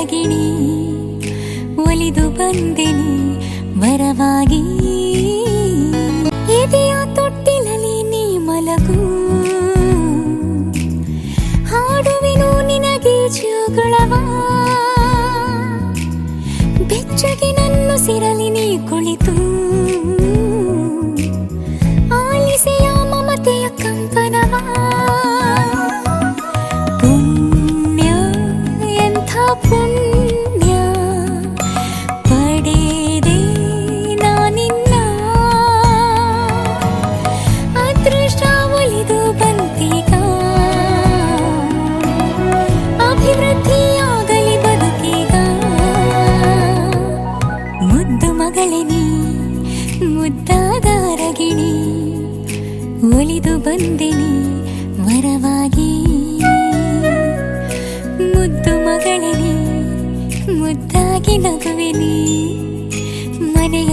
ಗಿಣಿ ಒಲಿದು ಬಂದೆನಿ ವರವಾಗಿ ಎದೆಯ ತೊಟ್ಟಿಲಲಿ ನೀ ಮಲಗು ಹಾಡುವೆನು ನಿನಗೆ ಜೋಗುಳವ ಬೆಚ್ಚಗೆ ನನ್ನ ಸಿರಲಿ ನೀ ಕುಳಿತು ಆಲಿಸೆಯ ಮಮತೆಯ ಕಂಪನವ ಪುಣ್ಯ ಎಂಥ ಪುಣ್ಯ ಪಡೆದೆ ನಾನಿನ್ನ ಅದೃಷ್ಟ ಒಲಿದು ಬಂತೀಗ ಅಭಿವೃದ್ಧಿಯಾಗಲಿ ಬದುಕೀಗ ಮುದ್ದು ಮಗಳೇ ನೀ ಮುದ್ದಾದ ರಗಿಣಿ ಒಲಿದು ಬಂದೆನಿ ವರವಾಗಿ ಮುದ್ದು ಮಗಳೇ ನೀ ಮುದ್ದಾಗಿ ನಗುವೆನಿ ಮನೆಯ